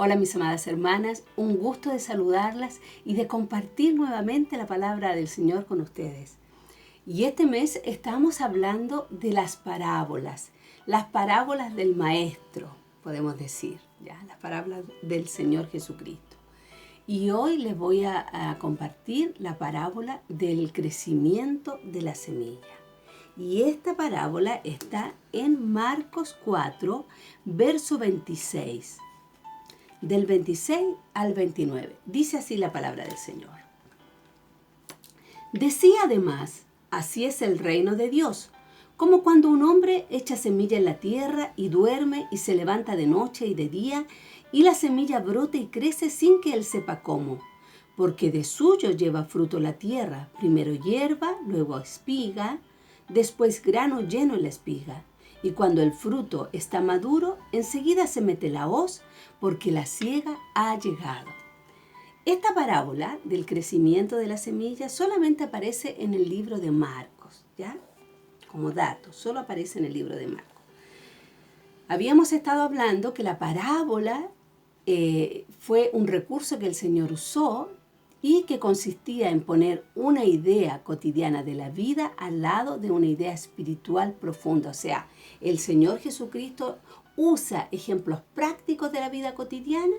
Hola mis amadas hermanas, un gusto de saludarlas y de compartir nuevamente la palabra del Señor con ustedes. Y este mes estamos hablando de las parábolas del Maestro, podemos decir, ¿ya? Las parábolas del Señor Jesucristo. Y hoy les voy a compartir la parábola del crecimiento de la semilla. Y esta parábola está en Marcos 4, verso 26. Del 26 al 29. Dice así la palabra del Señor. Decía además, así es el reino de Dios, como cuando un hombre echa semilla en la tierra y duerme y se levanta de noche y de día, y la semilla brota y crece sin que él sepa cómo, porque de suyo lleva fruto la tierra, primero hierba, luego espiga, después grano lleno en la espiga. Y cuando el fruto está maduro, enseguida se mete la hoz, porque la siega ha llegado. Esta parábola del crecimiento de la semilla solamente aparece en el libro de Marcos, ¿ya? Como dato, solo aparece en el libro de Marcos. Habíamos estado hablando que la parábola fue un recurso que el Señor usó y que consistía en poner una idea cotidiana de la vida al lado de una idea espiritual profunda. O sea, el Señor Jesucristo usa ejemplos prácticos de la vida cotidiana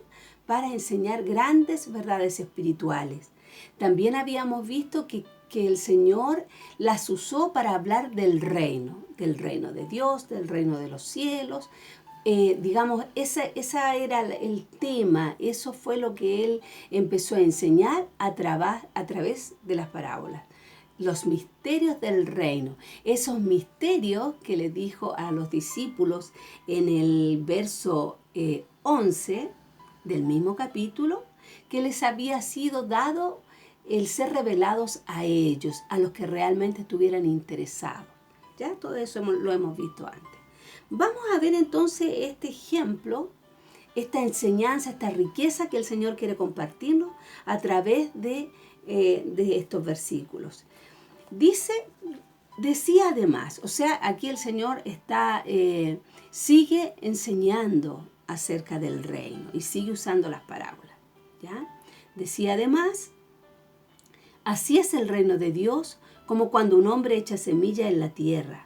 para enseñar grandes verdades espirituales. También habíamos visto que el Señor las usó para hablar del reino de Dios, del reino de los cielos. Esa era el tema, eso fue lo que Él empezó a enseñar a través de las parábolas. Los misterios del reino, esos misterios que le dijo a los discípulos en el verso 11 del mismo capítulo, que les había sido dado el ser revelados a ellos, a los que realmente estuvieran interesados. Ya todo eso lo hemos visto antes. Vamos a ver entonces este ejemplo, esta enseñanza, esta riqueza que el Señor quiere compartirnos a través de estos versículos. Decía además, o sea, aquí el Señor sigue enseñando acerca del reino y sigue usando las parábolas, ¿ya? Decía además, así es el reino de Dios, como cuando un hombre echa semilla en la tierra.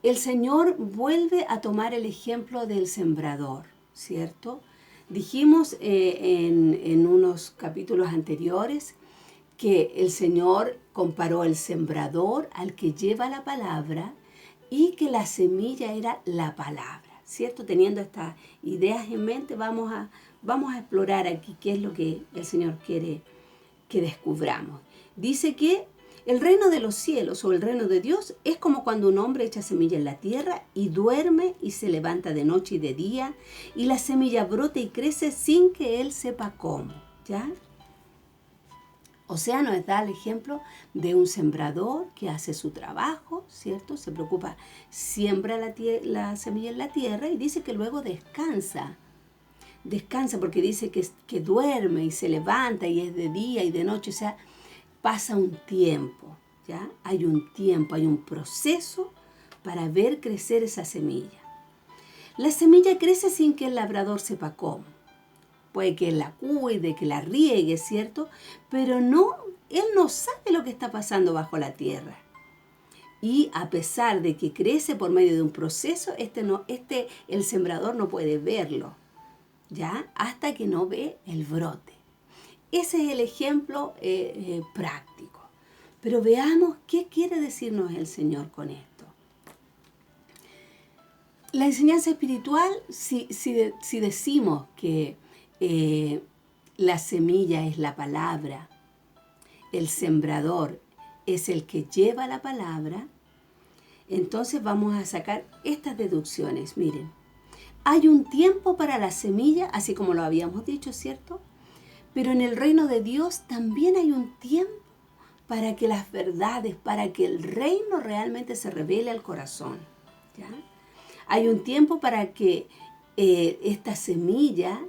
El Señor vuelve a tomar el ejemplo del sembrador, ¿cierto? Dijimos en unos capítulos anteriores que el Señor comparó el sembrador al que lleva la palabra y que la semilla era la palabra, ¿cierto? Teniendo estas ideas en mente, vamos a explorar aquí qué es lo que el Señor quiere que descubramos. Dice que el reino de los cielos o el reino de Dios es como cuando un hombre echa semilla en la tierra y duerme y se levanta de noche y de día y la semilla brota y crece sin que él sepa cómo, ¿ya? O sea, nos da el ejemplo de un sembrador que hace su trabajo, ¿cierto? Se preocupa, siembra la semilla en la tierra y dice que luego descansa. Descansa porque dice que duerme y se levanta y es de día y de noche, o sea, pasa un tiempo, ¿ya? Hay un tiempo, hay un proceso para ver crecer esa semilla. La semilla crece sin que el labrador sepa cómo. Puede que él la cuide, que la riegue, ¿cierto? Pero él no sabe lo que está pasando bajo la tierra. Y a pesar de que crece por medio de un proceso, el sembrador no puede verlo, ¿ya? Hasta que no ve el brote. Ese es el ejemplo práctico. Pero veamos qué quiere decirnos el Señor con esto. La enseñanza espiritual, si decimos que la semilla es la palabra, el sembrador es el que lleva la palabra, entonces vamos a sacar estas deducciones. Miren, hay un tiempo para la semilla, así como lo habíamos dicho, ¿cierto? Pero en el reino de Dios también hay un tiempo para que las verdades, para que el reino realmente se revele al corazón, ¿ya? Hay un tiempo para que esta semilla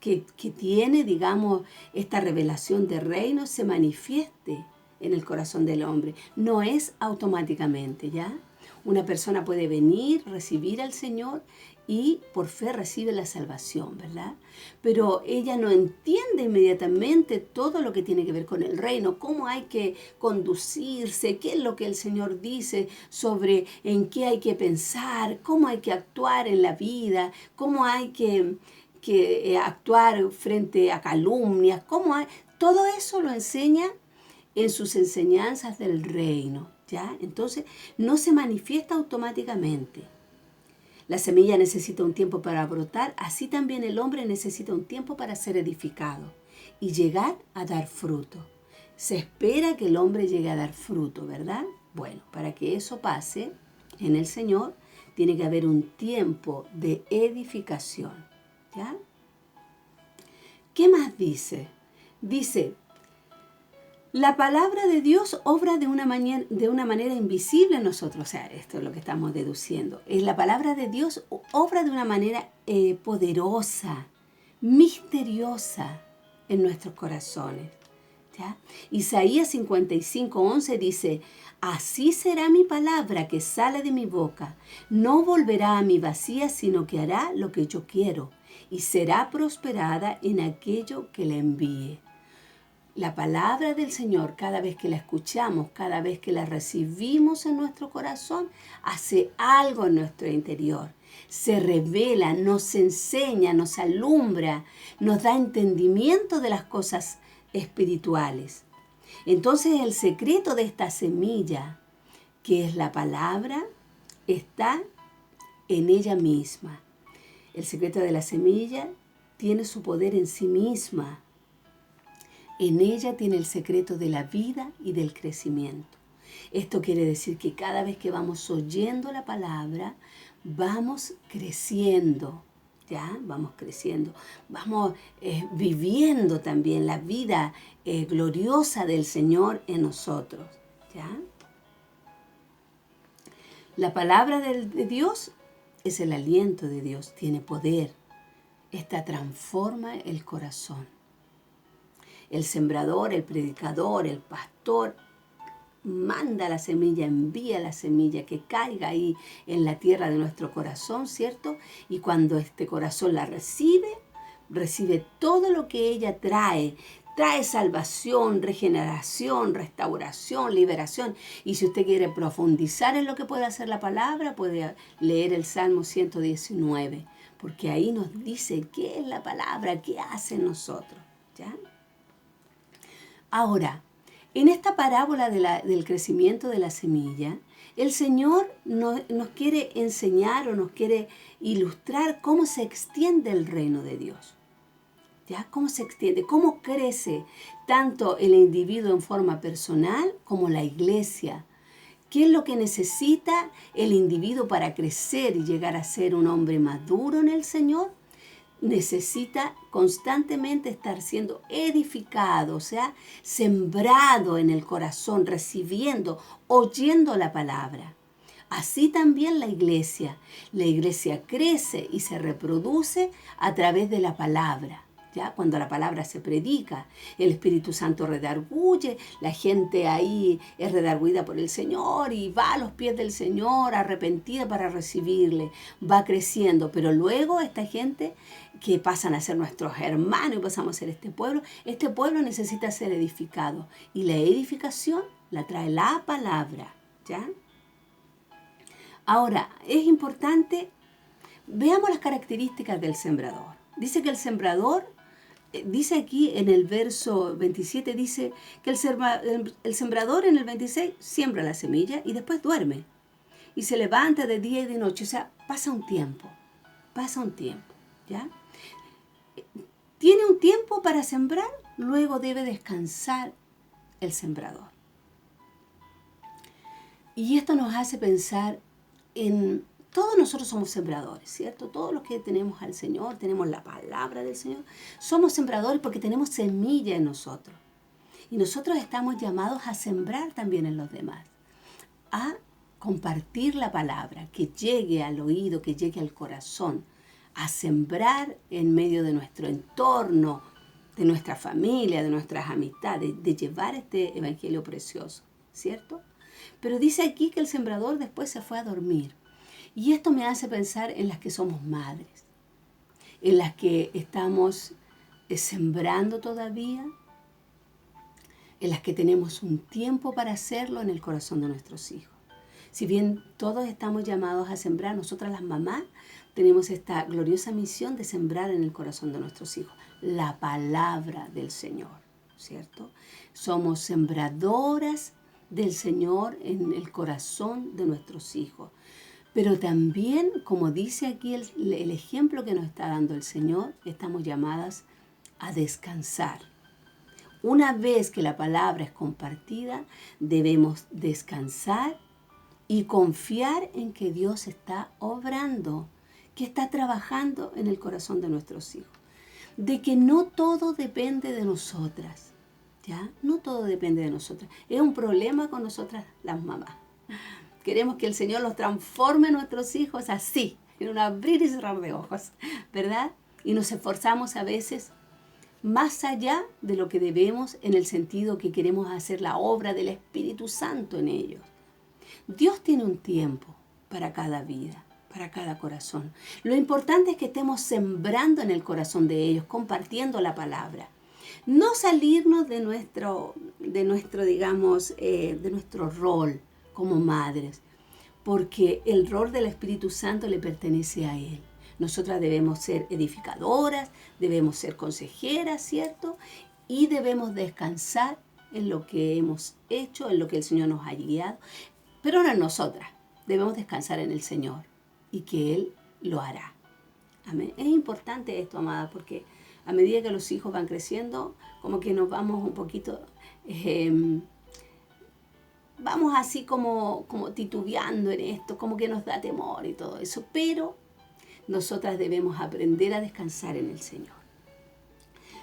que tiene, digamos, esta revelación de reino se manifieste en el corazón del hombre. No es automáticamente, ¿ya? Una persona puede venir, recibir al Señor y por fe recibe la salvación, ¿verdad? Pero ella no entiende inmediatamente todo lo que tiene que ver con el reino, cómo hay que conducirse, qué es lo que el Señor dice sobre en qué hay que pensar, cómo hay que actuar en la vida, cómo hay que actuar frente a calumnias, todo eso lo enseña en sus enseñanzas del reino, ¿ya? Entonces no se manifiesta automáticamente. La semilla necesita un tiempo para brotar, así también el hombre necesita un tiempo para ser edificado y llegar a dar fruto. Se espera que el hombre llegue a dar fruto, ¿verdad? Bueno, para que eso pase en el Señor, tiene que haber un tiempo de edificación, ¿ya? ¿Qué más dice? Dice, la palabra de Dios obra de una manera invisible en nosotros. O sea, esto es lo que estamos deduciendo. La palabra de Dios obra de una manera poderosa, misteriosa en nuestros corazones, ¿ya? Isaías 55:11 dice, así será mi palabra que sale de mi boca. No volverá a mí vacía, sino que hará lo que yo quiero y será prosperada en aquello que la envíe. La palabra del Señor, cada vez que la escuchamos, cada vez que la recibimos en nuestro corazón, hace algo en nuestro interior. Se revela, nos enseña, nos alumbra, nos da entendimiento de las cosas espirituales. Entonces el secreto de esta semilla, que es la palabra, está en ella misma. El secreto de la semilla tiene su poder en sí misma. En ella tiene el secreto de la vida y del crecimiento. Esto quiere decir que cada vez que vamos oyendo la palabra, vamos creciendo, ¿ya? Vamos creciendo, vamos viviendo también la vida gloriosa del Señor en nosotros, ¿ya? La palabra de Dios es el aliento de Dios, tiene poder. Esta transforma el corazón. El sembrador, el predicador, el pastor manda la semilla, envía la semilla que caiga ahí en la tierra de nuestro corazón, ¿cierto? Y cuando este corazón la recibe todo lo que ella trae. Trae salvación, regeneración, restauración, liberación. Y si usted quiere profundizar en lo que puede hacer la palabra, puede leer el Salmo 119, porque ahí nos dice qué es la palabra, qué hace en nosotros, ¿ya? Ahora, en esta parábola del crecimiento de la semilla, el Señor nos quiere enseñar o nos quiere ilustrar cómo se extiende el reino de Dios. ¿Ya? ¿Cómo se extiende? ¿Cómo crece tanto el individuo en forma personal como la iglesia? ¿Qué es lo que necesita el individuo para crecer y llegar a ser un hombre maduro en el Señor? Necesita constantemente estar siendo edificado, o sea, sembrado en el corazón, recibiendo, oyendo la palabra. Así también la iglesia. La iglesia crece y se reproduce a través de la palabra. ¿Ya? Cuando la palabra se predica, el Espíritu Santo redarguye, la gente ahí es redarguida por el Señor y va a los pies del Señor arrepentida para recibirle, va creciendo, pero luego esta gente que pasan a ser nuestros hermanos y pasamos a ser este pueblo necesita ser edificado y la edificación la trae la palabra, ¿ya? Ahora, es importante, veamos las características del sembrador. Dice que el sembrador, dice aquí en el verso 27, dice que el sembrador en el 26 siembra la semilla y después duerme. Y se levanta de día y de noche, o sea, pasa un tiempo, ¿ya? Tiene un tiempo para sembrar, luego debe descansar el sembrador. Y esto nos hace pensar en... Todos nosotros somos sembradores, ¿cierto? Todos los que tenemos al Señor, tenemos la palabra del Señor, somos sembradores porque tenemos semilla en nosotros. Y nosotros estamos llamados a sembrar también en los demás, a compartir la palabra, que llegue al oído, que llegue al corazón, a sembrar en medio de nuestro entorno, de nuestra familia, de nuestras amistades, de llevar este evangelio precioso, ¿cierto? Pero dice aquí que el sembrador después se fue a dormir. Y esto me hace pensar en las que somos madres, en las que estamos sembrando todavía, en las que tenemos un tiempo para hacerlo en el corazón de nuestros hijos. Si bien todos estamos llamados a sembrar, nosotras las mamás tenemos esta gloriosa misión de sembrar en el corazón de nuestros hijos la palabra del Señor, ¿cierto? Somos sembradoras del Señor en el corazón de nuestros hijos. Pero también, como dice aquí el ejemplo que nos está dando el Señor, estamos llamadas a descansar. Una vez que la palabra es compartida, debemos descansar y confiar en que Dios está obrando, que está trabajando en el corazón de nuestros hijos. De que no todo depende de nosotras, ¿ya? No todo depende de nosotras. Es un problema con nosotras las mamás. Queremos que el Señor los transforme a nuestros hijos así, en un abrir y cerrar de ojos, ¿verdad? Y nos esforzamos a veces más allá de lo que debemos, en el sentido que queremos hacer la obra del Espíritu Santo en ellos. Dios tiene un tiempo para cada vida, para cada corazón. Lo importante es que estemos sembrando en el corazón de ellos, compartiendo la palabra. No salirnos de nuestro rol como madres, porque el rol del Espíritu Santo le pertenece a Él. Nosotras debemos ser edificadoras, debemos ser consejeras, ¿cierto? Y debemos descansar en lo que hemos hecho, en lo que el Señor nos ha guiado. Pero no en nosotras, debemos descansar en el Señor y que Él lo hará. Amén. Es importante esto, amada, porque a medida que los hijos van creciendo, como que nos vamos un poquito, vamos así como titubeando en esto, como que nos da temor y todo eso. Pero nosotras debemos aprender a descansar en el Señor.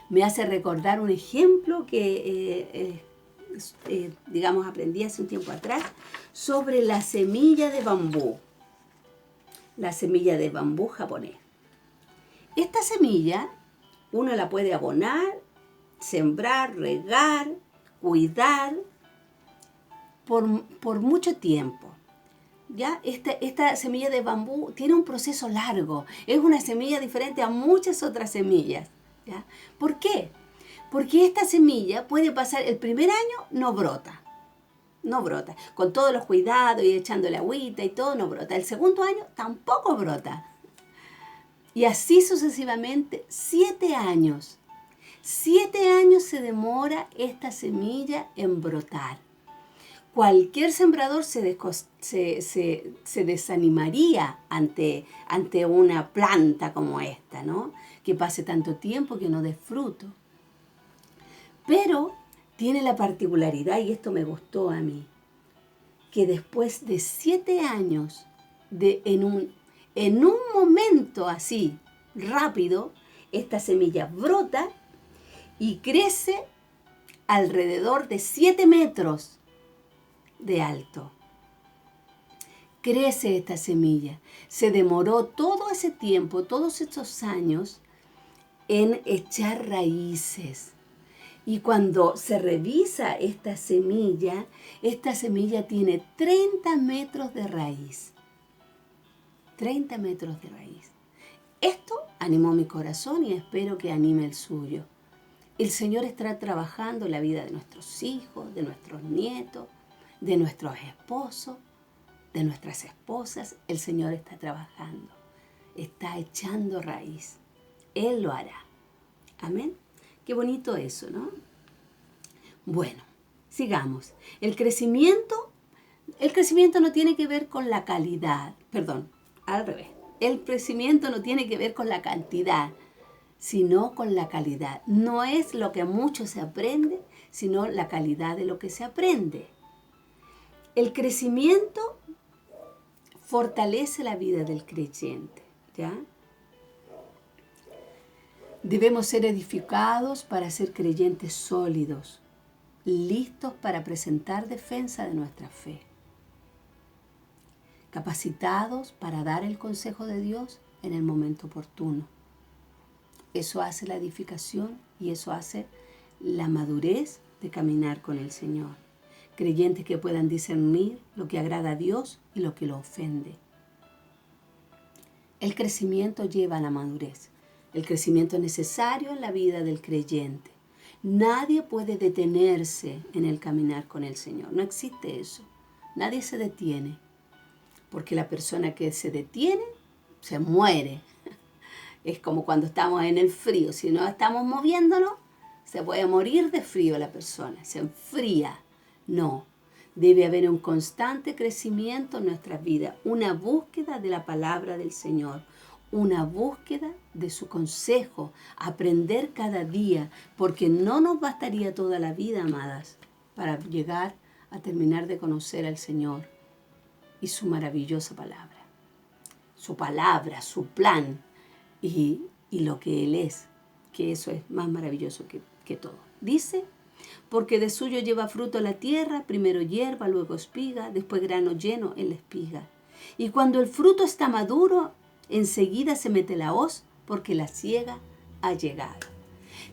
Me hace recordar un ejemplo que aprendí hace un tiempo atrás sobre la semilla de bambú. La semilla de bambú japonés. Esta semilla uno la puede abonar, sembrar, regar, cuidar por mucho tiempo. ¿Ya? Esta semilla de bambú tiene un proceso largo. Es una semilla diferente a muchas otras semillas. ¿Ya? ¿Por qué? Porque esta semilla puede pasar el primer año, no brota. No brota. Con todos los cuidados y echándole agüita y todo, no brota. El segundo año tampoco brota. Y así sucesivamente, 7 años. 7 años se demora esta semilla en brotar. Cualquier sembrador se desanimaría ante una planta como esta, ¿no? Que pase tanto tiempo que no dé fruto. Pero tiene la particularidad, y esto me gustó a mí, que después de 7 años, en un momento así, rápido, esta semilla brota y crece alrededor de 7 metros de alto. Crece esta semilla. Se demoró todo ese tiempo, todos estos años, en echar raíces. Y cuando se revisa esta semilla tiene 30 metros de raíz. 30 metros de raíz. Esto animó mi corazón y espero que anime el suyo. El Señor estará trabajando en la vida de nuestros hijos, de nuestros nietos, de nuestros esposos, de nuestras esposas. El Señor está trabajando, está echando raíz. Él lo hará. Amén. Qué bonito eso, ¿no? Bueno, sigamos. El crecimiento no tiene que ver con la calidad. Perdón, al revés. El crecimiento no tiene que ver con la cantidad, sino con la calidad. No es lo que mucho se aprende, sino la calidad de lo que se aprende. El crecimiento fortalece la vida del creyente, ¿ya? Debemos ser edificados para ser creyentes sólidos, listos para presentar defensa de nuestra fe, capacitados para dar el consejo de Dios en el momento oportuno. Eso hace la edificación y eso hace la madurez de caminar con el Señor. Creyentes que puedan discernir lo que agrada a Dios y lo que lo ofende. El crecimiento lleva a la madurez. El crecimiento es necesario en la vida del creyente. Nadie puede detenerse en el caminar con el Señor. No existe eso. Nadie se detiene. Porque la persona que se detiene se muere. Es como cuando estamos en el frío. Si no estamos moviéndonos, se puede morir de frío la persona. Se enfría. No. Debe haber un constante crecimiento en nuestras vidas. Una búsqueda de la palabra del Señor. Una búsqueda de su consejo. Aprender cada día. Porque no nos bastaría toda la vida, amadas, para llegar a terminar de conocer al Señor y su maravillosa palabra. Su palabra, su plan y lo que Él es, que eso es más maravilloso que todo. Dice, porque de suyo lleva fruto la tierra, primero hierba, luego espiga, después grano lleno en la espiga. Y cuando el fruto está maduro, enseguida se mete la hoz, porque la siega ha llegado.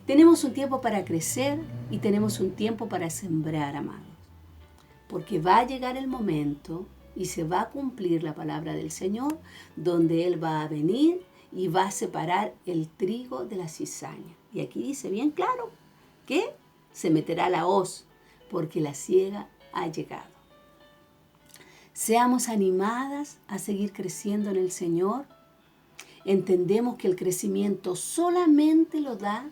Tenemos un tiempo para crecer y tenemos un tiempo para sembrar, amados. Porque va a llegar el momento y se va a cumplir la palabra del Señor, donde Él va a venir y va a separar el trigo de la cizaña. Y aquí dice bien claro que se meterá la hoz, porque la siega ha llegado. Seamos animadas a seguir creciendo en el Señor. Entendemos que el crecimiento solamente lo da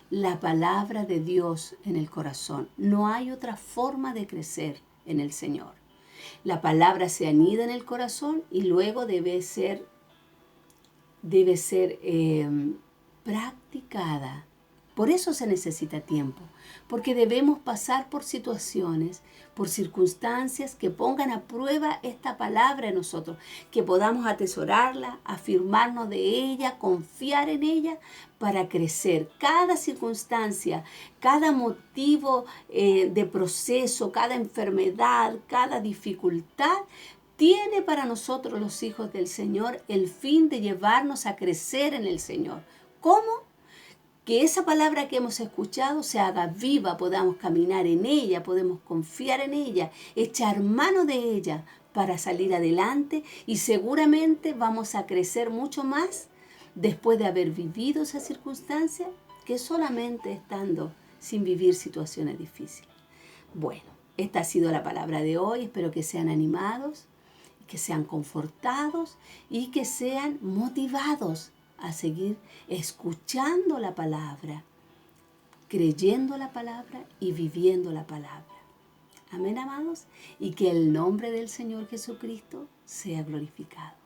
la palabra de Dios en el corazón. No hay otra forma de crecer en el Señor. La palabra se anida en el corazón y luego debe ser practicada. Por eso se necesita tiempo, porque debemos pasar por situaciones, por circunstancias que pongan a prueba esta palabra en nosotros, que podamos atesorarla, afirmarnos de ella, confiar en ella para crecer. Cada circunstancia, cada motivo de proceso, cada enfermedad, cada dificultad, tiene para nosotros los hijos del Señor el fin de llevarnos a crecer en el Señor. ¿Cómo? Que esa palabra que hemos escuchado se haga viva, podamos caminar en ella, podemos confiar en ella, echar mano de ella para salir adelante y seguramente vamos a crecer mucho más después de haber vivido esa circunstancia que solamente estando sin vivir situaciones difíciles. Bueno, esta ha sido la palabra de hoy, espero que sean animados, que sean confortados y que sean motivados a seguir escuchando la palabra, creyendo la palabra y viviendo la palabra. Amén, amados, y que el nombre del Señor Jesucristo sea glorificado.